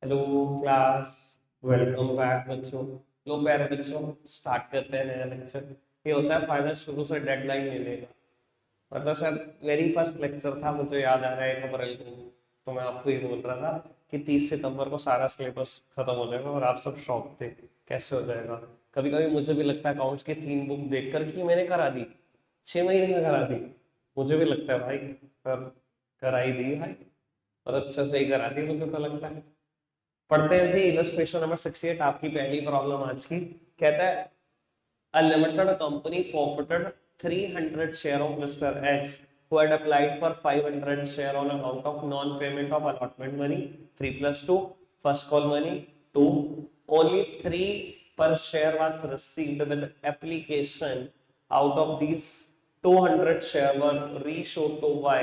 Hello class. Welcome back बच्चों। लो प्यारे बच्चों, स्टार्ट करते हैं नया लेक्चर। ये होता है फायदा शुरू से डेडलाइन लेने का। मतलब शायद वेरी फर्स्ट लेक्चर था, मुझे याद आ रहा है 1 अप्रैल को। तो मैं आपको ये बोल रहा था कि 30 सितंबर को सारा सिलेबस खत्म हो जाएगा और आप सब शौक थे कैसे हो जाएगा। कभी कभी मुझे भी लगता है अकाउंट्स की 3 बुक देखकर कि मैंने करा दी, 6 महीने में करा दी। मुझे भी लगता है भाई, पर करा ही दी भाई। और अच्छा से ही करा दी मुझे तो लगता है। पढ़ते हैं जी, इलस्ट्रेशन नंबर 68, आपकी पहली प्रॉब्लम आज की। कहता है a limited company forfeited 300 share of Mr. X who had applied for 500 share on account of non-payment of allotment money. 3 plus 2, first call money 2. Only 3 per share was received with application. Out of these, 200 share were reissued to Y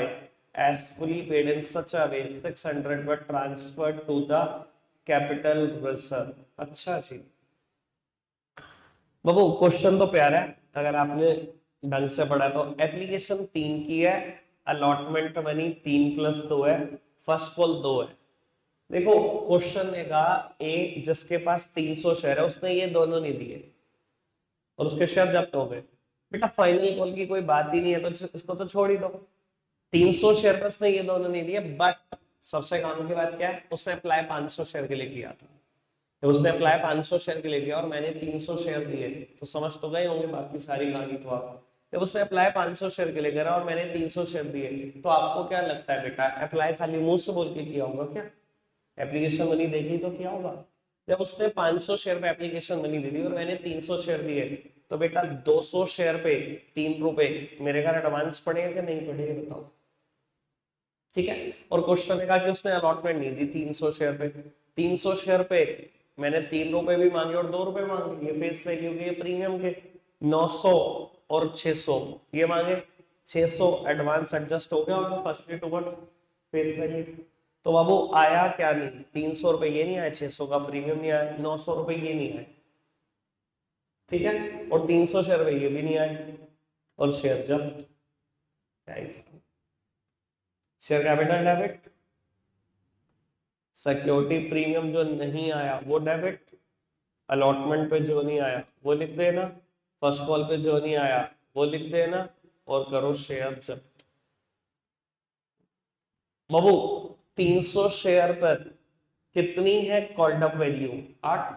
as fully paid in such a way 600 were transferred to the capital reserve. अच्छा जी बाबू, question तो प्यारा है अगर आपने ढंग से पढ़ा तो। एप्लीकेशन 3 की है, अलॉटमेंट मनी 3 plus 2 है, फर्स्ट कॉल 2 है। देखो, क्वेश्चन ने कहा ए जिसके पास 300 शेयर है उसने ये दोनों नहीं दिए और उसके शेयर जब्त हो गए। बेटा फाइनल कॉल की कोई बात ही नहीं है तो इसको तो छोड़ ही दो। 300 शेयर पर उसने ये दोनों नहीं दिए, बट सबसे काम की बात क्या है, उसने अप्लाई 500 शेयर के लिए किया था। तो उसने अप्लाई 500 शेयर के लिए किया और मैंने 300 शेयर दिए, तो समझ तो गए होंगे बाकी सारी कहानी तो आप। जब उसने अप्लाई 500 शेयर के लिए करा और मैंने 300 शेयर दिए, तो आपको क्या लगता है बेटा, अप्लाई खाली मुंह से बोल के किया होगा क्या? एप्लीकेशन मनी देखी तो किया होगा। जब उसने 500 शेयर पे एप्लीकेशन मनी दे दी और मैंने 300 शेयर दिए, तो बेटा 200 शेयर पे 3 रुपए मेरे घर एडवांस पड़ेगा कि नहीं पड़ेगा बताओ। ठीक है। और क्वेश्चन है कि उसने अलॉटमेंट नहीं दी 300 शेयर पे। 300 शेयर पे मैंने 3 रुपए भी मांगे और 2 रुपए मांगे, ये फेस वैल्यू के प्रीमियम के। 900 और 600 ये मांगे। 600 एडवांस एडजस्ट हो गया होगा फर्स्ट टुवर्ड्स फेस वैल्यू। तो बाबू आया क्या नहीं, 300 रुपए ये नहीं आया, 600 का प्रीमियम नहीं आया, 900 रुपए ये नहीं आए। ठीक है। और 300 शेयर पे ये भी नहीं आए और शेयर जब्त। क्या ही था? Share capital debit, security premium जो नहीं आया वो डेबिट, अलॉटमेंट पे जो नहीं आया वो लिख देना, फर्स्ट कॉल पे जो नहीं आया वो लिख देना, और करो शेयर जब्त। बाबू 300 शेयर पर कितनी है कॉल्ड अप वैल्यू? 8।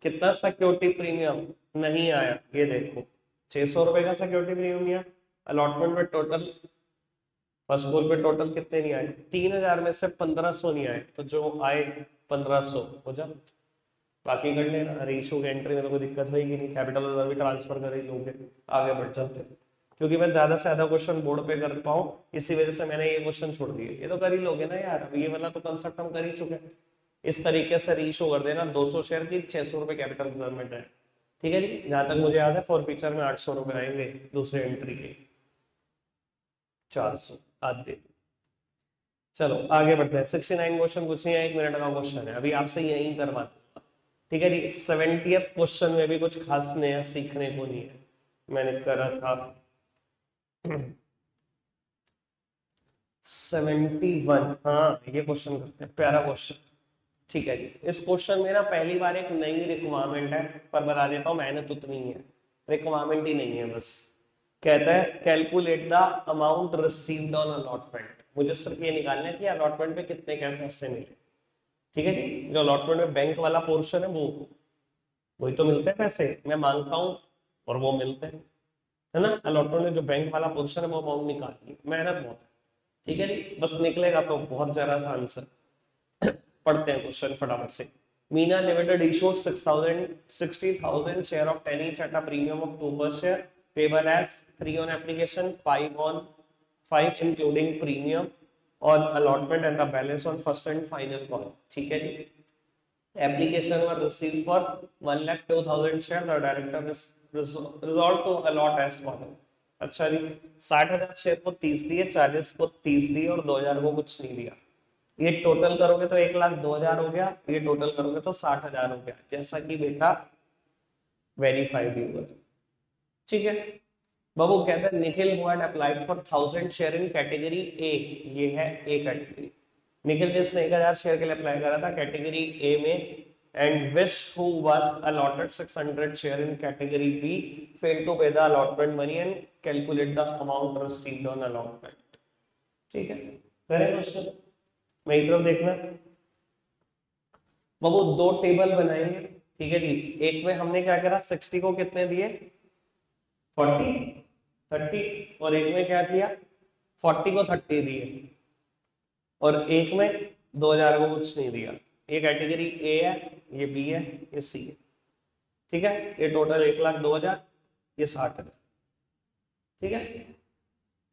कितना सिक्योरिटी प्रीमियम नहीं आया ये देखो, 600 रुपए का सिक्योरिटी प्रीमियम नहीं आया। अलॉटमेंट पे टोटल, फर्स्ट कॉल पे टोटल कितने नहीं आए? 3000 में से 1500 नहीं आए, तो जो आए 1500 हो जब्त। बाकी कर लेना, रेशो की एंट्री में तो कोई दिक्कत होगी नहीं, कैपिटल रिजर्व भी ट्रांसफर कर ही लोगे, आगे बढ़ जाते हैं। क्योंकि मैं ज्यादा से ज्यादा क्वेश्चन बोर्ड पे कर पाऊं, इसी वजह से मैंने ये क्वेश्चन छोड़ दिए। ये तो कर ही लोगे ना यार, अब ये वाला तो कंसेप्ट हम कर ही चुके हैं। इस तरीके से रीशो कर देना, 200 शेयर की 600 रुपए कैपिटल रिजर्व में है। ठीक है जी, जहां तक मुझे याद है फॉर फीचर में 800 रुपए आएंगे दूसरे एंट्री के, 400 आधे। चलो आगे बढ़ते हैं। 69 क्वेश्चन कुछ नहीं है, 1 मिनट का क्वेश्चन है, अभी आपसे यही करवाते हैं। ठीक है जी। 70th क्वेश्चन में भी कुछ खास नया सीखने को नहीं है, मैंने करा था। 71, हाँ ये क्वेश्चन करते हैं, प्यारा क्वेश्चन। ठीक है जी। इस क्वेश्चन में ना पहली बार एक नई रिक्वायरमेंट है, पर बता देता हूँ मेहनत उतनी ही है, रिक्वायरमेंट ही नहीं है बस। कहता है calculate the amount received on allotment. मुझे सिर्फ ये निकालना है कि अलॉटमेंट पे कितने क्या पैसे मिले। ठीक है जी। जो अलॉटमेंट में बैंक वाला पोर्शन है वो, वही तो मिलते हैं पैसे, मैं मांगता हूँ और वो मिलते हैं, है ना। अलॉटमेंट में जो बैंक वाला पोर्शन है वो अमाउंट निकालनी है, मेहनत बहुत है। ठीक है जी, बस निकलेगा तो बहुत जरा सा आंसर। पढ़ते हैं क्वेश्चन फटाफट से। Meena limited issued 60,000 share of 10 each at a premium of 2 per share, payable as 3 on application, 5 on 5 including premium on allotment and the balance on first and final call। ठीक है जी। Application was received for 1,02,000 shares. The director resolved to allot as follow। अच्छा जी, 60,000 share को 30 दिए, 40 को 30 दिए और 2,000 को कुछ नहीं दिया। ये टोटल करोगे तो 1,02,000 हो गया, ये टोटल करोगे तो 60,000 हो गया, जैसा कि बेटा वेरीफाइड यूजर। ठीक है। बाबू कहते हैं Nikhil who had applied for 1,000 share in category A, ये है ए कैटेगरी, निखिल जिसने 1000 शेयर के लिए अप्लाई करा था कैटेगरी ए में, and Vish who was allotted 600 share in category B failed to pay the allotment money and calculate the amount received on allotment. ठीक है, करें क्वेश्चन, मेरी तरफ देखना बाबू। दो टेबल बनाएंगे, ठीक है जी। एक में हमने क्या करा, 60 को कितने दिए, 40 30, और एक में क्या किया, 40 को 30 दिए, और एक में 2000 को कुछ नहीं दिया। ये कैटेगरी ए है, ये बी है, ये सी है, ठीक है। ये टोटल 1,02,000, ये 60,000, ठीक है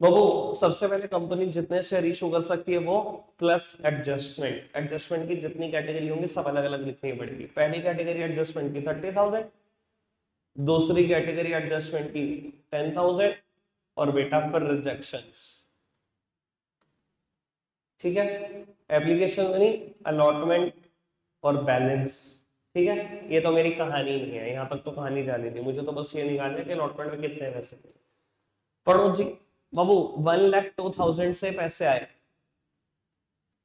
बाबू। सबसे पहले कंपनी जितने शेयर इशू कर सकती है वो प्लस एडजस्टमेंट, एडजस्टमेंट की जितनी कैटेगरी होंगी सब अलग अलग लिखनी पड़ेगी। पहली कैटेगरी एडजस्टमेंट की 30,000, दूसरी कैटेगरी एडजस्टमेंट की 10,000, और बेटा फिर रिजेक्शंस, ठीक है। एप्लीकेशन मनी, अलॉटमेंट और बैलेंस, ठीक है। ये तो मेरी कहानी नहीं है, यहाँ तक तो कहानी जानी थी मुझे, तो बस ये निकालना है कि अलॉटमेंट में कितने पैसे पढ़ो जी बाबू। 1,02,000 से पैसे आए,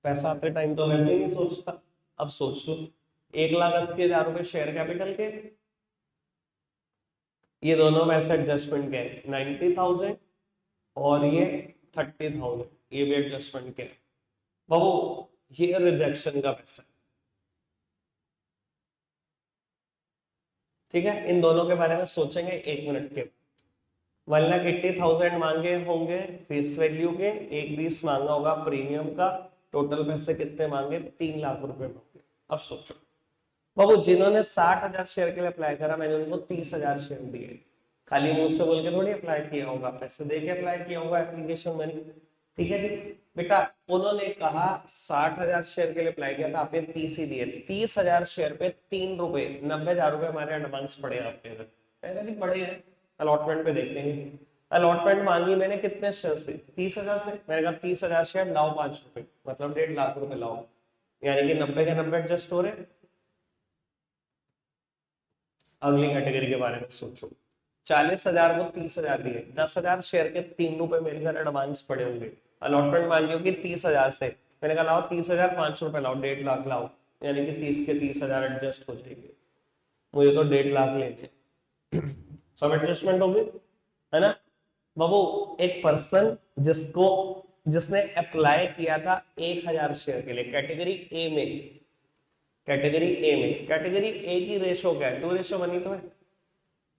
पैसा आते टाइम तो वैसे ही नहीं सोचता, अब सोच लो 1,80,000 रुपए शेयर कैपिटल के, ये दोनों पैसे एडजस्टमेंट के 90,000, और ये 30,000, ये भी एडजस्टमेंट के बाबू। ये रिजेक्शन का पैसा, ठीक है। इन दोनों के बारे में सोचेंगे 1 मिनट के। 1,80,000 मांगे होंगे फेस वैल्यू के, 1,20 मांगा होगा प्रीमियम का, टोटल पैसे कितने मांगे, 3,00,000 रुपए मांगे। अब सोचो बाबू, जिन्होंने 60,000 शेयर के लिए अप्लाई करा, मैंने उनको 30,000 शेयर दिए। खाली मुंह से बोल के थोड़ी अप्लाई किया होगा, पैसे दे के अप्लाई किया होगा, एप्लीकेशन मनी, ठीक है जी बेटा। उन्होंने कहा 60,000 शेयर के लिए अप्लाई किया था, आपने 30 ही दिए। 30,000 शेयर पे 3 रुपए, 90,000 रुपए हमारे एडवांस पड़े आपके घर, मैंने जी पड़े हैं, अलॉटमेंट पे देखेंगे। अलॉटमेंट मांगी मैंने कितने शेयर से, 30,000 से। मैंने कहा 30,000 शेयर लाओ 5 रुपए, मतलब 1,50,000 रुपए लाओ, यानी कि 90 के 90 एडजस्ट हो रहे। अगली कैटेगरी के बारे में सोचो, 40,000 को 30,000 दिए, 10,000 शेयर के 3 रुपए मेरे घर एडवांस पड़े होंगे। अलॉटमेंट मांगी होगी 30,000 से, मैंने कहा लाओ 30,000, 5 रुपए लाओ, 1,50,000 लाओ, यानी कि 30 के 30,000 एडजस्ट हो जाएंगे। मुझे तो 1,50,000 लेने, सब एडजस्टमेंट होगी, है ना बाबू। एक पर्सन जिसने अप्लाई किया था 1,000 शेयर के लिए कैटेगरी ए में, कैटेगरी ए की रेशो क्या है, 2:1 तो है।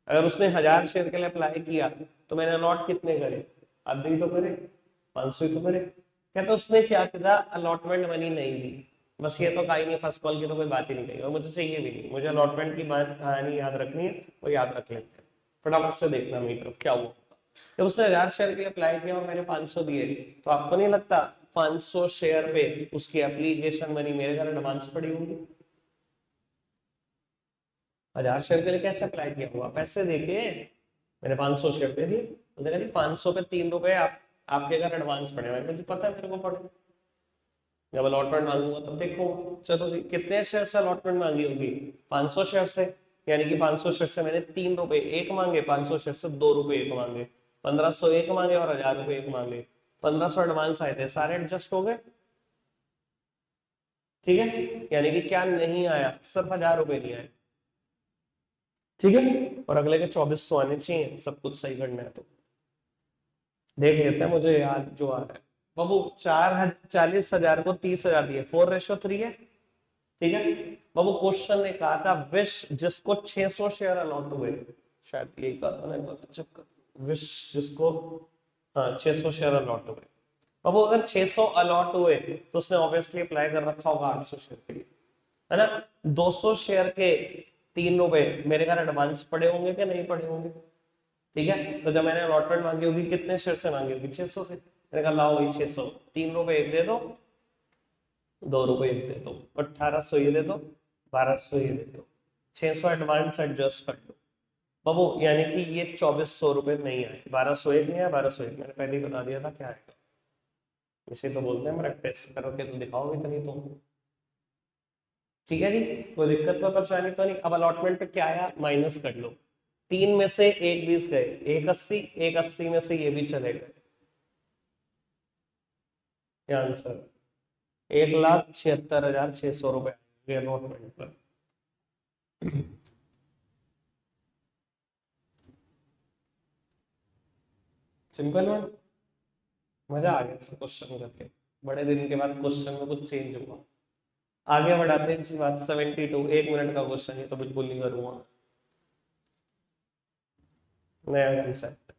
अगर उसने 1,000 शेयर के लिए अप्लाई किया तो मैंने अलॉट कितने करे, आधे ही तो करे, 500 ही तो करे। कहते उसने क्या किया, अलॉटमेंट मनी नहीं दी। बस ये तो कहा ही नहीं, फर्स्ट कॉल की तो कोई बात ही नहीं कही, और मुझे चाहिए भी नहीं। मुझे अलॉटमेंट की बात कहानी याद रखनी है, वो याद रख लेते हैं। फटाफट से देखना मेरी तरफ क्या हुआ। जब उसने 1,000 शेयर के लिए अप्लाई किया और मैंने 500 दिए, तो आपको नहीं लगता 500 शेयर पे उसकी एप्लीकेशन मनी मेरे घर एडवांस पड़ी होगी। 1,000 शेयर के लिए कैसे अप्लाई किया हुआ, पैसे देके मैंने 500 शेयर दे दिए। मैंने कहा 500 पे 3 रुपए आपके घर एडवांस पड़े, मैंने मुझे पता है मेरे को पड़े, जब अलॉटमेंट मांगूंगा तब देखो। चलो जी, कितने शेयर से अलॉटमेंट मांगी होगी, 500 शेयर से, यानी कि 500 शेयर से मैंने 3 रुपए एक मांगे, 500 शेयर से 2 रुपए एक मांगे, 1,500 एक मांगे और 1,000 रुपए एक मांगे। 1,500 एडवांस आए थे, सारे एडजस्ट हो गए, ठीक है। यानी कि क्या नहीं आया, सिर्फ 1,000 रुपए नहीं आए, ठीक है। और अगले के 2,400 आने चाहिए, सब कुछ सही करना है तो देख लेते हैं, मुझे याद जो आ रहा है बाबू। 40,000 को 30,000 दिए, 4:3 है, ठीक है बाबू। क्वेश्चन ने कहा था विश जिसको 600 शेयर अलॉट हुए, शायद यही कहा था ना, चक्कर विश जिसको, हाँ 600 शेयर अलॉट हुए बाबू। अगर 600 अलॉट हुए तो उसने ऑब्वियसली अप्लाई कर रखा होगा 800 शेयर के लिए, है ना। 200 शेयर के 3 रुपए मेरे घर एडवांस पड़े होंगे कि नहीं पड़े होंगे, ठीक है। तो जब मैंने अलॉटमेंट मांगी होगी कितने शेयर से मांगी होगी, 600 से। मैंने कहा लाओ वही 600, 3 रुपए एक दे दो, 2 रुपए एक दे दो, 1,800 ये दे दो, 1,200 ये दे दो, 600 एडवांस एडजस्ट कर लो बाबू। यानी कि ये 2,400 रुपए नहीं आए, 1,201 नहीं आया, 1,201 मैंने पहले ही बता दिया था क्या आएगा। इसे तो बोलते हैं प्रैक्टिस करके तो दिखाओ इतनी तो, ठीक है जी। कोई दिक्कत कोई परेशानी तो नहीं। अब अलॉटमेंट पे क्या आया, माइनस कर लो। 3 में से 1,20 गए, 1,80, 1,80 में से ये भी चले गए, ये आंसर। 1,76,600 अलॉटमेंट पर। सिंपल वन, मजा आ गया इसका क्वेश्चन करके, बड़े दिन के बाद क्वेश्चन में कुछ चेंज हुआ। आगे बढ़ाते हैं जी बात। 72, 1 मिनट का क्वेश्चन है तो बिल्कुल नहीं करूंगा। नया कंसेप्ट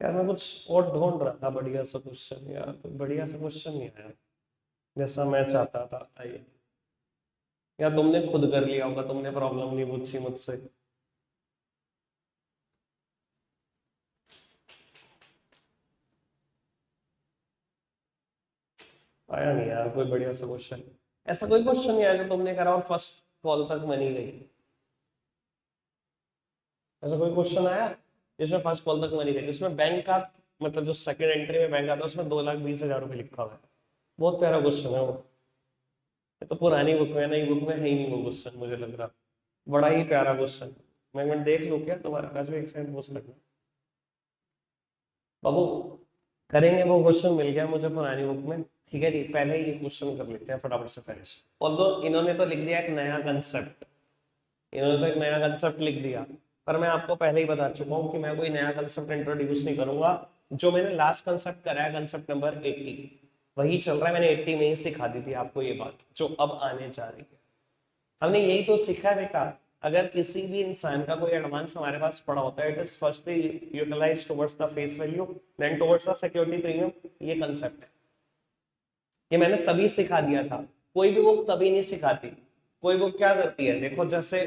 यार, मैं कुछ और ढूंढ रहा था बढ़िया सा क्वेश्चन यार, कोई बढ़िया सा क्वेश्चन नहीं आया जैसा मैं चाहता था। आइए, या तुमने खुद कर लिया होगा, तुमने प्रॉब्लम नहीं पूछी मुझसे। आया नहीं यार कोई बढ़िया सा क्वेश्चन। ऐसा कोई क्वेश्चन नहीं आया जो तुमने करा और फर्स्ट कॉल तक मनी गई। ऐसा कोई क्वेश्चन आया जिसमें फर्स्ट कॉल तक मनी गई, जिसमें बैंक का मतलब जो सेकंड एंट्री में बैंक आता है उसमें 2,20,000 रुपये लिखा हुआ है। बहुत प्यारा क्वेश्चन है वो। ये तो पुरानी बुक में, नई बुक में है ही नहीं वो क्वेश्चन, मुझे लग रहा। बड़ा ही प्यारा क्वेश्चन। मैं देख लूं क्या तुम्हारा पास भी एक सेकंड पूछ लगना बाबू। करेंगे वो क्वेश्चन, मिल गया मुझे पुरानी बुक में। ठीक है जी, पहले ही ये क्वेश्चन कर लेते हैं फटाफट से फिनिश। ऑल्दो इन्होंने तो लिख दिया एक नया कंसेप्ट, इन्होंने तो एक नया कंसेप्ट लिख दिया, पर मैं आपको पहले ही बता चुका हूँ कि मैं कोई नया कंसेप्ट इंट्रोड्यूस नहीं करूंगा। जो मैंने लास्ट कंसेप्ट करा है, कंसेप्ट नंबर 80, वही चल रहा है। मैंने 80 में ही सिखा दी थी आपको ये बात जो अब आने जा रही है। हमने यही तो सीखा है बेटा। अगर किसी भी इंसान का कोई एडवांस हमारे पास पड़ा होता है, it is firstly utilise towards the face value then towards the security premium. ये कंसेप्ट है, ये मैंने तभी सिखा दिया था। कोई भी बुक तभी नहीं सिखाती। कोई बुक क्या करती है, देखो जैसे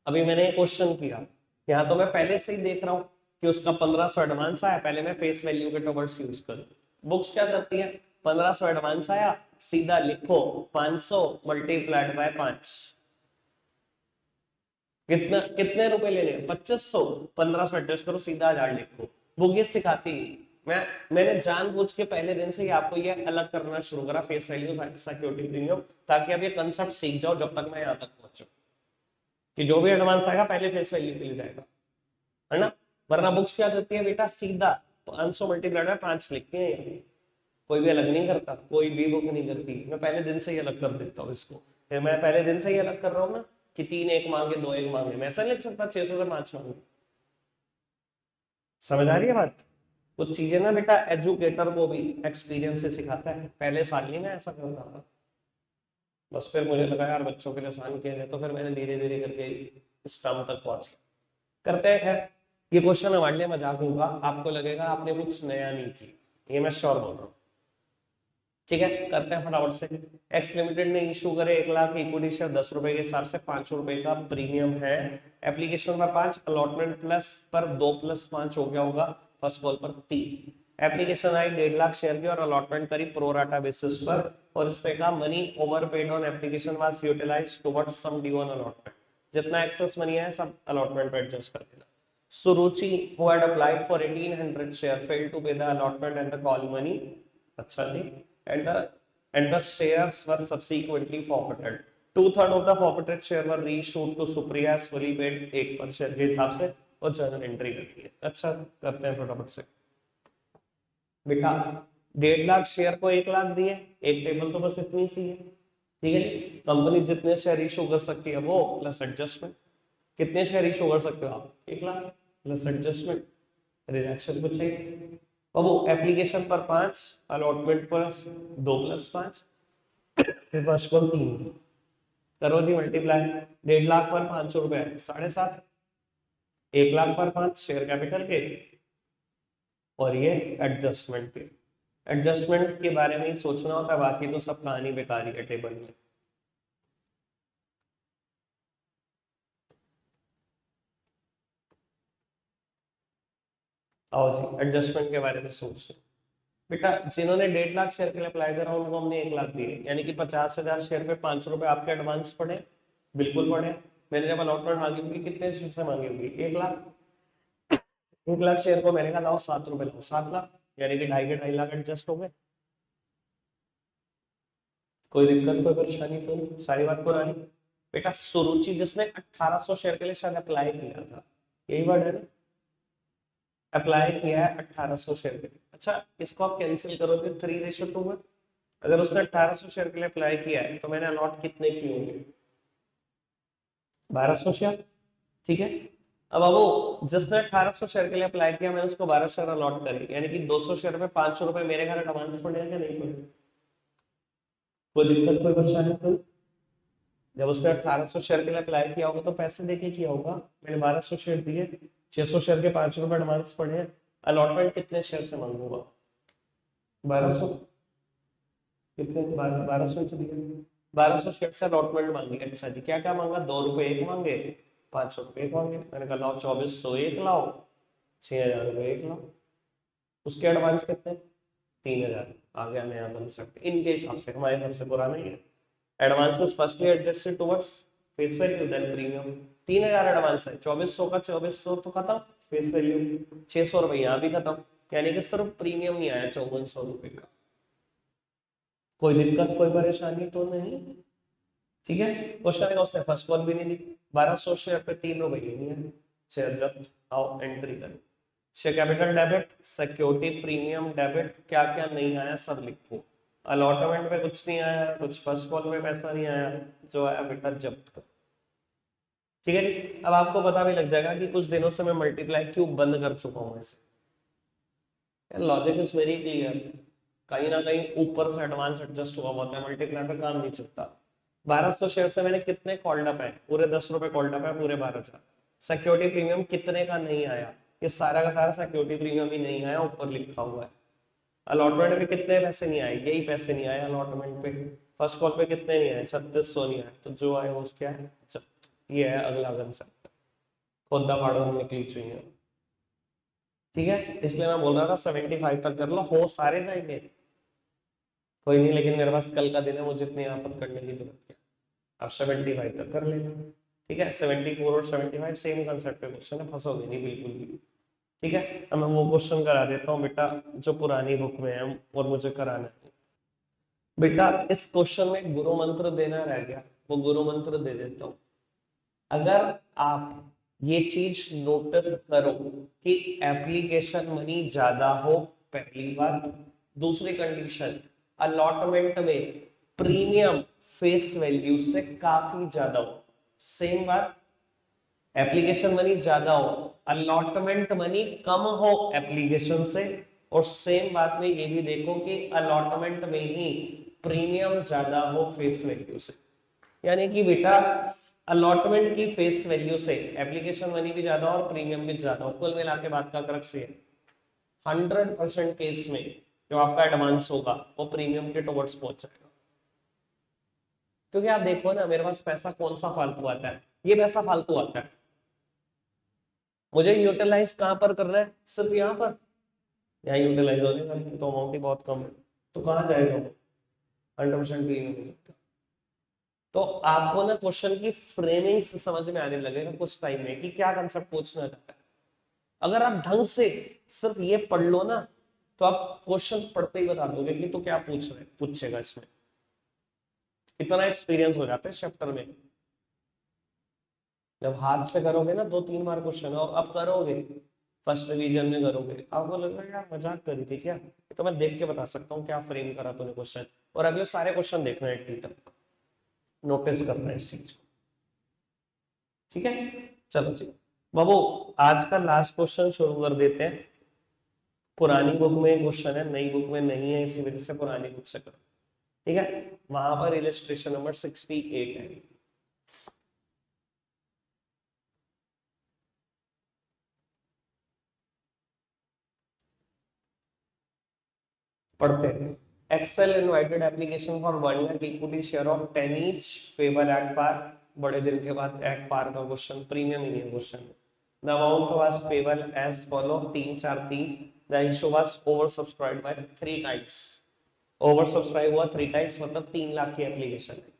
अभी मैंने एक क्वेश्चन किया, यहाँ तो मैं पहले से ही देख रहा हूँ कि उसका 1500 एडवांस आया, पहले मैं फेस वैल्यू के टुवर्ड्स यूज करूँ। बुक्स क्या करती है, 1500 एडवांस आया, सीधा लिखो 500 मल्टीप्लाइड बाय 5। कितना, कितने रुपए लेने, 2500, 1500 एडजस्ट करो, सीधा 1000 लिखो। बुक ये सिखाती नहीं। मैंने जानबूझ के पहले दिन से ही आपको ये अलग करना शुरू करा, फेस वैल्यू सिक्योरिटी प्रीमियम, ताकि अब ये कंसेप्ट सीख जाओ जब तक मैं यहाँ तक पहुंचू कि जो भी एडवांस आएगा पहले फेस वैल्यू के लिए जाएगा, है ना। वरना बुक्स क्या करती है बेटा, सीधा 500 मल्टीप्लाइड बाय 5 लिखती है। कोई भी अलग नहीं करता, कोई भी बुक नहीं करती। मैं पहले दिन से ही अलग कर देता हूँ इसको। फिर मैं पहले दिन से ही अलग कर रहा हूँ ना कि 3 1 मांगे, 2 1 मांगे। मैं ऐसा नहीं लिख सकता 600 से 5 मांगे। समझ आ रही है बात। कुछ चीजें ना बेटा एजुकेटर को भी एक्सपीरियंस से सिखाता है। पहले साल ही मैं ऐसा करता था, बस फिर मुझे लगा यार बच्चों के लिए आसान किया जाए, तो फिर मैंने धीरे धीरे करके इस टर्म तक पहुंच गया। करते हैं खैर। ये क्वेश्चन हमारे लिए मजाक होगा, आपको लगेगा आपने कुछ नया नहीं किया, ये मैं श्योर बोल रहा हूँ। ठीक है, करते हैं फटाफट से। एक्स लिमिटेड ने इशू करे 1,00,000 इक्विटी शेयर 10 रुपए के हिसाब से, 5 रुपए का प्रीमियम है। एप्लीकेशन पर 5, अलॉटमेंट प्लस पर 2 + 5 हो गया होगा, फर्स्ट कॉल पर 3। एप्लीकेशन आई 1,50,000 शेयर की और अलॉटमेंट करी प्रोराटा बेसिस पर, और इससे का money over paid on application was utilised towards some due on allotment. जितना एक्सेस मनी है सब अलॉटमेंट पे एडजस्ट कर देना। सुरुचि who had applied for 1,800 share failed to pay the allotment and the call money। अच्छा जी। And the shares were subsequently forfeited। 2/3 of the forfeited share were reissued to Supriya as fully paid, 1 पर share के हिसाब से, और journal entry करती है। अच्छा, करते हैं फटाफट से बेटा। 1,50,000 शेयर को 1,00,000 दिए, एक टेबल तो बस इतनी सी है। ठीक है, कंपनी जितने शेयर इशू कर सकती है वो प्लस एडजस्टमेंट। कितने शेयर इशू कर सकते हो आप, 1,00,000 प्लस एडजस्टमेंट। रिजेक्शन कुछ है, अब वो एप्लीकेशन पर 5, अलॉटमेंट पर 2 + 5, फिर फर्स्ट कॉल 3। करो जी मल्टीप्लाई। 1,50,000 पर 500 रुपए 7.5, 1,00,000 पर 5 शेयर कैपिटल के, और ये एडजस्टमेंट के। एडजस्टमेंट के बारे में ही सोचना होता है, बाकी तो सब कहानी बेकारी है टेबल में। आओ जी, एडजस्टमेंट के बारे में सोचते हैं बेटा। जिन्होंने 1,50,000 शेयर के लिए अप्लाई करा उनको हमने 1,00,000 दिए, यानी कि 50,000 शेयर पे 500 रुपए आपके एडवांस पड़े, बिल्कुल पड़े। मैंने जब अलॉटमेंट मांगी होगी कितने शेयर से मांगी होगी, 1,00,000। 1,00,000 शेयर को मैंने कहा लाओ 7 रुपए लाओ, 7,00,000, यानी कि 2.5 के 2.5 लाख एडजस्ट हो गए। कोई दिक्कत कोई परेशानी तो नहीं, सारी बात पुरानी। बेटा सुरुचि जिसने 1,800 शेयर के लिए शायद अप्लाई किया था, यही वर्ड है ना, अप्लाई किया है 1,800 शेयर के लिए। अच्छा, इसको आप कैंसिल करोगे 3:2 में, अगर उसने 1800 शेयर के लिए अप्लाई किया है तो मैंने अलॉट कितने किए होंगे? 1200 शेयर। ठीक है, अब बाबू जिसने 1800 शेयर के लिए अप्लाई किया, मैंने उसको 12 शेयर अलॉट करे, यानी कि 200 शेयर पे 500 रुपए मेरे घर एडवांस पड़ेगा क्या नहीं पड़ेगा? कोई दिक्कत कोई परेशानी तो? जब उसने 1800 शेयर के लिए अप्लाई किया होगा तो पैसे देके किया होगा, मैंने 1200 शेयर दिए, 600 शेयर के 500 रुपए एडवांस पड़े हैं, अलॉटमेंट कितने शेयर से मांगूंगा? 1200। कितने? 1200 तो दिया, 1200 शेयर से अलॉटमेंट मांगी। अच्छा जी, क्या क्या मांगा? 2 रुपए एक मांगे, 500 रुपए एक मांगे। मैंने कहा लाओ 2400 एक लाओ, 6000 रुपए एक लाओ। उसके एडवांस कितने? 3000। आ गया नया कंसेप्ट इनके हिसाब से, हमारे हिसाब से पुराना ही है। Advances firstly adjusted towards face value then premium. 3000 advance है, 2400 का 2400 तो खत्म, फेस वैल्यू 600 रुपए यहाँ भी खत्म, यानी कि सिर्फ प्रीमियम ही आया 5400 रुपए का। कोई दिक्कत कोई परेशानी तो नहीं? ठीक है, क्वेश्चन का उसने फर्स्ट कॉल भी नहीं दी, 1200 शेयर पे 3 रुपए ही नहीं है, शेयर जब्त। आओ एंट्री करें। Share capital debit, security premium debit, क्या क्या नहीं आया सब लिखो। अलॉटमेंट में कुछ नहीं आया, कुछ फर्स्ट कॉल में पैसा नहीं आया, जो आया बेटा जब्त कर। ठीक है जी, अब आपको पता भी लग जाएगा कि कुछ दिनों से मैं मल्टीप्लाई क्यों बंद कर चुका हूं ऐसे। लॉजिक इज वेरी क्लियर, कहीं ना कहीं ऊपर से एडवांस एडजस्ट हुआ होता है, मल्टीप्लाई पे काम नहीं चलता। 1200 शेयर से मैंने कितने कॉल्ड अप है? पूरे 10 रुपए कॉल्ड अप है, पूरे 12,000। सिक्योरिटी प्रीमियम कितने का नहीं आया? ये सारा का सारा सिक्योरिटी प्रीमियम ही नहीं आया, ऊपर लिखा हुआ है। अलॉटमेंट पे कितने पैसे नहीं आए? यही पैसे नहीं आए अलॉटमेंट पे। फर्स्ट कॉल पे कितने नहीं आए? 3600 नहीं आए, तो जो आए वो क्या है? जब्त। ये है अगला कंसेप्ट, खोदा फाड़ो निकली चाहिए। ठीक है, इसलिए मैं बोल रहा था 75 तक कर लो, हो सारे जाएंगे कोई नहीं, लेकिन मेरे पास कल का दिन है, मुझे इतनी आफत करने की जरूरत क्या? आप 75 तक कर लेना। ठीक है, 74 और 75 सेम कंसेप्ट पे क्वेश्चन है, फंसोगे नहीं बिल्कुल भी। ठीक है, अब मैं वो क्वेश्चन करा देता हूँ बेटा जो पुरानी बुक में है और मुझे कराना है। बेटा इस क्वेश्चन में गुरु मंत्र देना रह गया, वो गुरु मंत्र दे देता हूँ। अगर आप ये चीज नोटिस करो कि एप्लीकेशन मनी ज्यादा हो, पहली बात। दूसरी कंडीशन, अलॉटमेंट में प्रीमियम फेस वैल्यू से काफी ज्यादा हो। सेम बात, एप्लीकेशन मनी ज्यादा हो, अलॉटमेंट मनी कम हो एप्लीकेशन से। और सेम बात में ये भी देखो कि अलॉटमेंट में ही प्रीमियम ज्यादा हो फेस वैल्यू से। यानी कि बेटा अलॉटमेंट की फेस वैल्यू से एप्लीकेशन मनी भी ज्यादा और प्रीमियम भी ज्यादा हो, कुल मिला के बात का क्रक्स है 100% केस में जो आपका एडवांस होगा वो प्रीमियम के टुवर्ड्स पहुंच जाएगा। क्योंकि आप देखो ना, मेरे पास पैसा कौन सा फालतू आता है? ये पैसा फालतू आता है, मुझे यूटिलाइज कहां पर करना है? सिर्फ यहाँ पर। यहाँ यूटिलाइज होने वाली तो अमाउंट ही बहुत कम है, तो कहाँ जाएगा वो? 100% प्रीमियम हो जाएगा। तो आपको ना क्वेश्चन की फ्रेमिंग से समझ में आने लगेगा कुछ टाइम में कि क्या कंसेप्ट पूछना चाहता है। अगर आप ढंग से सिर्फ ये पढ़ लो ना, तो आप क्वेश्चन पढ़ते ही बता दोगे कि तो क्या पूछ रहे पूछेगा इसमें। इतना एक्सपीरियंस हो जाता है इस चैप्टर में। जब हाथ से करोगे ना 2-3 बार क्वेश्चन, और अब करोगे फर्स्ट रिवीजन में करोगे, आपको लगेगा यार मजाक करी थी क्या? तो मैं देख के बता सकता हूँ क्या फ्रेम करा तूने क्वेश्चन। और अगले सारे क्वेश्चन देखना है 80 तक, नोटिस करना है इस चीज को। ठीक है, चलो जी बाबू, आज का लास्ट क्वेश्चन शुरू कर देते हैं। पुरानी बुक में क्वेश्चन है, नई बुक में नहीं है, इसी वजह से पुरानी बुक से करो। ठीक है, वहां पर इलस्ट्रेशन नंबर 68 है। पढ़ते हैं। Excel invited application for 1 lakh equity share of 10 each payable at par. बड़े दिन के बाद एट पार का क्वेश्चन, प्रीमियम ही नहीं है question. The amount was payable as follow, 343। The issue was over subscribed by 3 times. Over subscribe हुआ 3 times, मतलब 3 लाख की एप्लीकेशन है।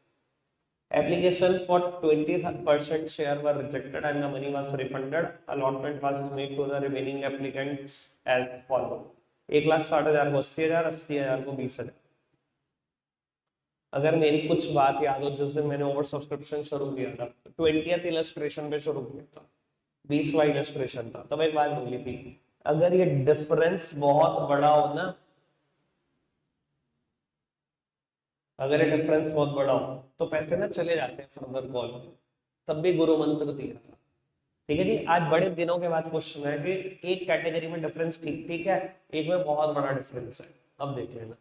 Application for 20% share were rejected and the money was refunded. Allotment was made to the remaining applicants as follow. 1,60,000 को 80,000, 80,000 को 20,000। अगर मेरी कुछ बात याद हो जिस दिन मैंने ओवर सब्सक्रिप्शन शुरू किया था, 20th इलस्ट्रेशन पे शुरू किया था, 20वां इलस्ट्रेशन था, तब एक बात बोली थी, अगर ये डिफरेंस बहुत बड़ा हो ना, अगर ये डिफरेंस बहुत बड़ा हो तो पैसे ना चले जाते हैं फर्दर कॉल में, तब भी गुरु मंत्र दिया था। ठीक है जी, आज बड़े दिनों के बाद क्वेश्चन है कि एक कैटेगरी में डिफरेंस ठीक ठीक है, एक में बहुत बड़ा डिफरेंस है। अब देख लेना,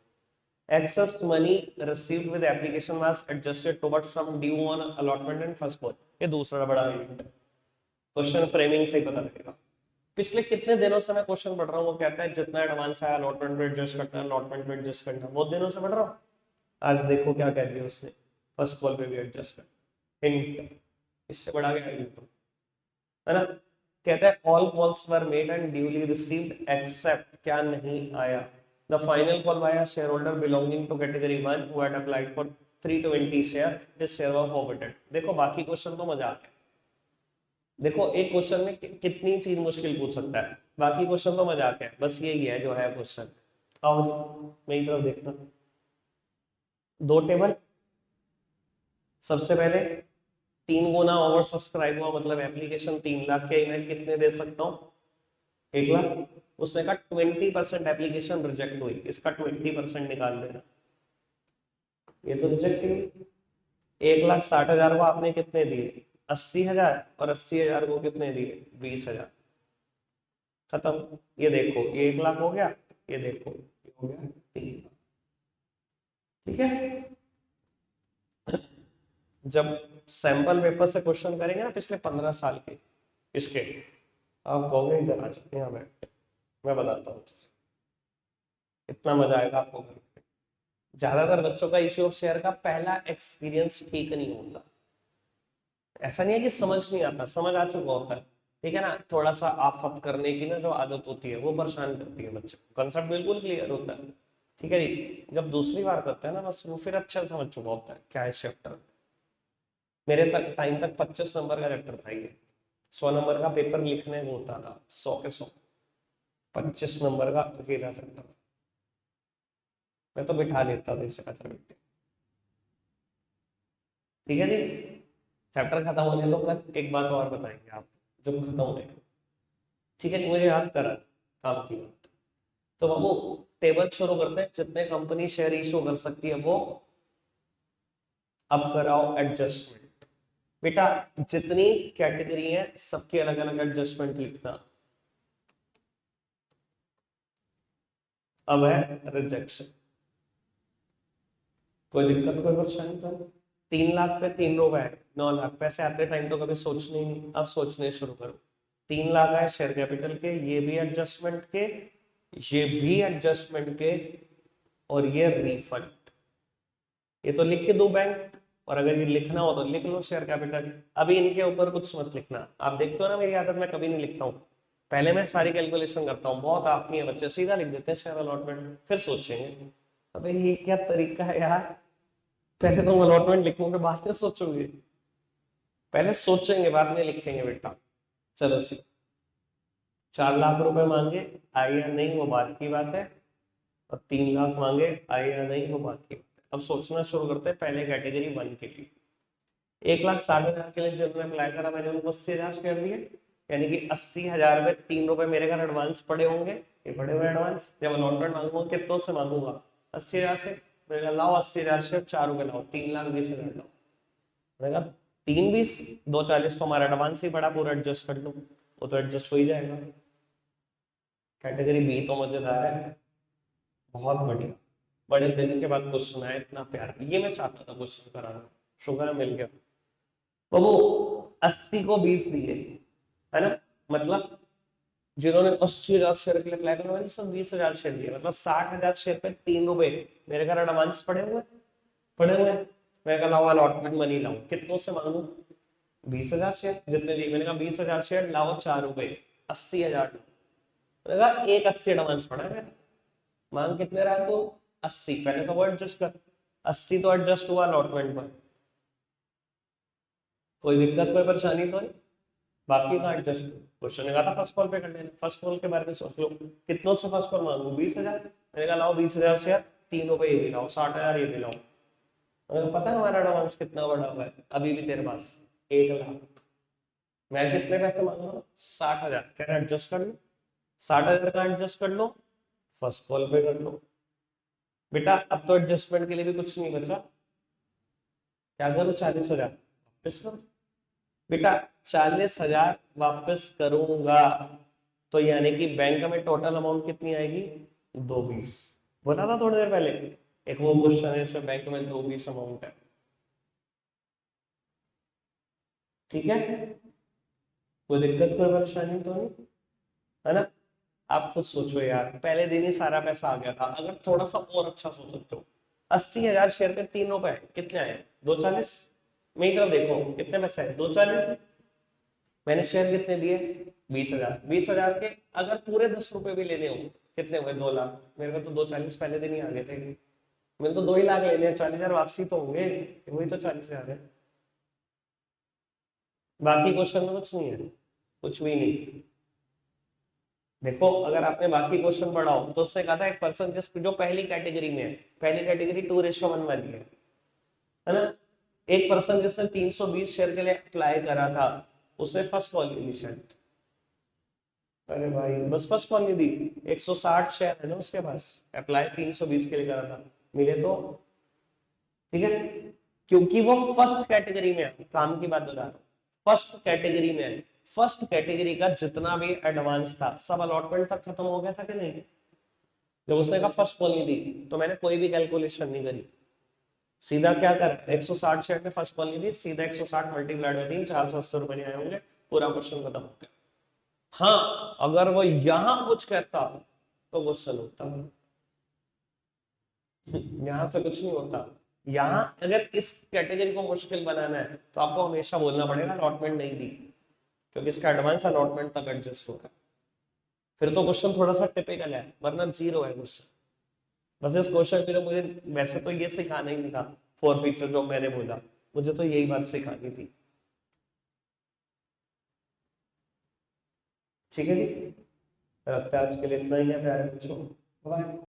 excess money received with application was adjusted towards some due on allotment and first call। ये दूसरा बड़ा हिंट, क्वेश्चन फ्रेमिंग से ही पता लगेगा। पिछले कितने दिनों से मैं क्वेश्चन पढ़ रहा हूँ, वो कहता है जितना एडवांस है अलॉटमेंट पे एडजस्ट करना है, अलॉटमेंट पे एडजस्ट करना है, बहुत दिनों से पढ़ रहा हूँ। आज देखो क्या कह दिया उसने, फर्स्ट कॉल पे भी एडजस्ट कर। हिंट, इससे बड़ा क्या हिंट है ना। कहता है all calls were made and duly received except, क्या नहीं आया, the final call by a share holder belonging to category 1 who had applied for 320 share, this share was forwarded. देखो बाकी क्वेश्चन तो मजाक है, देखो एक क्वेश्चन में कितनी चीज मुश्किल पूछ सकता है, बाकी क्वेश्चन तो मजाक है, बस यही है जो है क्वेश्चन। आओ जी मेरी तरफ देखना, दो टेबल, सबसे पहले 3 गुना ओवर सब्सक्राइब हुआ, मतलब एप्लीकेशन 3 लाख के, मैं कितने दे सकता हूँ, 1 लाख। उसने कहा 20% एप्लीकेशन रिजेक्ट हुई, इसका 20% निकाल देना, ये तो रिजेक्ट हुई। 1,60,000 को आपने कितने दिए, 80,000, और 80,000 को कितने दिए, 20,000। खत्म। ये देखो ये 1 लाख हो गया, ये देखो ये हो गया 3 लाख। ठीक है, जब सैंपल पेपर से क्वेश्चन करेंगे ना पिछले 15 साल के इसके, आप कहोगे इधर आ जाए यहाँ बैठ, मैं बताता हूँ तुझे, इतना मजा आएगा आपको घर में। ज्यादातर बच्चों का इश्यू ऑफ शेयर का पहला एक्सपीरियंस ठीक नहीं होता, ऐसा नहीं है कि समझ नहीं आता, समझ आ चुका होता है, ठीक है ना, थोड़ा सा आफत करने की ना जो आदत होती है वो परेशान करती है बच्चे को, कंसेप्ट बिल्कुल क्लियर होता है। ठीक है जी, जब दूसरी बार करते हैं ना बस वो फिर अच्छा समझ चुका होता है क्या है चैप्टर। मेरे तक टाइम तक 25 नंबर का चैप्टर था ये, 100 नंबर का पेपर लिखने को होता था, 100 के 100, 25 नंबर का अकेला चैप्टर, मैं तो बिठा लेता था इसे कचरा बिट्टे। ठीक है जी, चैप्टर खत्म होने दो, कल एक बात और बताएंगे आप जब खत्म होने, ठीक है, मुझे याद करा काम की बात। तो बाबू टेबल शुरू करते हैं, जितने कंपनी शेयर इशू कर सकती है वो, अब कराओ एडजस्टमेंट। बेटा जितनी कैटेगरी है सबके अलग अलग एडजस्टमेंट लिखना। अब है रिजेक्शन, कोई दिक्कत कोई परेशानी तो नहीं? 3 लाख पे 3 रुपए है, 9 लाख पैसे आते टाइम तो कभी सोचने ही नहीं, अब सोचने शुरू करो। 3 लाख है शेयर कैपिटल के, ये भी एडजस्टमेंट के, ये भी एडजस्टमेंट के, और ये रिफंड। ये तो लिख के दो बैंक, और अगर ये लिखना हो तो लिख लो शेयर कैपिटल। अभी इनके ऊपर कुछ मत लिखना, आप देखते हो ना मेरी आदत, मैं कभी नहीं लिखता हूँ, पहले मैं सारी कैलकुलेशन करता हूँ, बहुत आती है बच्चे सीधा लिख देते हैं शेयर अलॉटमेंट, फिर सोचेंगे। अबे ये क्या तरीका है यार, पहले तुम अलॉटमेंट लिखोगे बाद में सोचोगे, पहले सोचेंगे बाद में लिखेंगे बेटा। चलो जी, 4 लाख रुपए मांगे, आए या नहीं वो बात की बात है, और 3 लाख मांगे, आए या नहीं वो बात की बात है। अब सोचना शुरू करते हैं पहले कैटेगरी 1 के लिए। 1,60,000 के लिए जिन्होंने अप्लाई करा मैंने उनको 80,000 शेयर दिए, यानी कि 80,000 में 3 रुपए मेरे घर एडवांस पड़े होंगे, ये पड़े हुए एडवांस, जब अलॉटमेंट मांगूंगा कितनों से मांगूंगा, 80,000 से। मैंने कहा लाओ 80,000 शेयर, 4 रुपए लाओ, 3,20,000 लाओ। मैंने कहा 3 20, 2 40 तो हमारा एडवांस ही पड़ा, पूरा एडजस्ट कर लो, वो तो एडजस्ट हो ही जाएगा। कैटेगरी बी तो मजेदार है, बहुत बढ़िया, बड़े दिन के बाद क्वेश्चन आया इतना प्यारा, ये मैं चाहता था क्वेश्चन कराना, शुक्र है मिल गया। तो वो 80 को 20 दिए, है ना, मतलब जिन्होंने 80,000 शेयर के लिए अप्लाई करा मैंने सब 20,000 शेयर दिए, मतलब 60,000 शेयर पे 3 रुपए मेरे घर एडवांस पड़े हुए। मैं कहा लाओ अलॉटमेंट मनी लाओ, कितनों से मांगू, 20,000 शेयर जितने दिए, मैंने कहा 20,000 शेयर लाओ, 4 रुपए, 80,000। मैंने कहा एक 80 एडवांस पड़ा है मेरा, मांग कितने रहा तो 80, पहले तो वो एडजस्ट कर, 80 तो एडजस्ट हुआ अलॉटमेंट पर, कोई दिक्कत कोई परेशानी तो नहीं, बाकी का एडजस्ट। क्वेश्चन ने कहा था फर्स्ट कॉल पे कर लेना, फर्स्ट कॉल के बारे में सोच लो, कितनों से फर्स्ट कॉल मांगू, 20,000। मैंने कहा लाओ 20,000 शेयर, 3 रुपए ये भी लाओ, 60,000 ये भी लाओ। मैंने कहा पता है हमारा एडवांस कितना बड़ा हुआ है अभी भी तेरे पास, 1 लाख। मैं कितने पैसे मांग रहा हूँ, 60,000, कह रहा एडजस्ट कर लो, 60,000 का एडजस्ट कर लो, फर्स्ट कॉल पे कर लो। बेटा अब तो एडजस्टमेंट के लिए भी कुछ नहीं बचा, क्या करूं, 40,000 वापस करो बेटा। 40,000 वापस करूंगा तो यानी कि बैंक में टोटल अमाउंट कितनी आएगी, 220। बोला था थोड़ी देर पहले, एक वो क्वेश्चन है इसमें बैंक में 220 अमाउंट है, ठीक है, कोई दिक्कत कोई परेशानी तो नहीं है ना। आप खुद सोचो यार, पहले दिन ही सारा पैसा आ गया था, अगर थोड़ा सा और अच्छा सोच सकते हो, 80,000 शेयर पे 3 रुपए कितने आए, 240। मेरी तरफ देखो कितने पैसे आए, 240। मैंने शेयर कितने दिए, 20,000। 20,000 के अगर पूरे 10 रुपए भी लेने हो कितने हुए, 2 लाख। मेरे को तो 240 पहले दिन ही आ गए थे, मैंने तो 2 ही लाख लेने हैं, 40,000 वापसी तो होंगे, वही तो 40,000 है। बाकी क्वेश्चन में कुछ नहीं है, कुछ भी नहीं। देखो अगर आपने बाकी क्वेश्चन पढ़ा हो तो उसने कहा था एक पर्सन जो पहली कैटेगरी में है, पहली कैटेगरी 2:1 वाली है ना। एक पर्सन जिसने 320 शेयर के लिए अप्लाई करा था, उसने फर्स्ट कॉल ली थी शायद। अरे भाई बस फर्स्ट कॉल नहीं दी, 160 शेयर है ना उसके पास, अप्लाई 320 के लिए करा था, मिले तो, ठीक है, क्योंकि वो फर्स्ट कैटेगरी में है, काम की बात बता रहा हूँ, फर्स्ट कैटेगरी में है। फर्स्ट कैटेगरी का जितना भी एडवांस था सब अलॉटमेंट तक खत्म हो गया था कि नहीं। जब उसने कहा फर्स्ट कॉल नहीं दी तो मैंने कोई भी कैलकुलेशन नहीं करी, सीधा क्या कर, 160 शेयर में फर्स्ट कॉल नहीं दी, सीधा 160 मल्टीप्लाइड बाय 3, 480 रुपए नहीं आए होंगे, पूरा क्वेश्चन खत्म हो गया। हाँ अगर वो यहां कुछ कहता तो क्वेश्चन होता, यहां से कुछ नहीं होता। यहाँ अगर इस कैटेगरी को मुश्किल बनाना है तो आपको हमेशा बोलना पड़ेगा अलॉटमेंट नहीं दी, क्योंकि इसका एडवांस अलॉटमेंट तक एडजस्ट होगा, फिर तो क्वेश्चन थोड़ा सा टिपिकल है, वरना जीरो है क्वेश्चन। बस इस क्वेश्चन के लिए मुझे वैसे तो ये सिखाना ही नहीं था, फोर फीचर जो मैंने बोला, मुझे तो यही बात सिखानी थी, ठीक है जी। रखते हैं आज के लिए इतना ही है प्यारे बच्चों, बाय।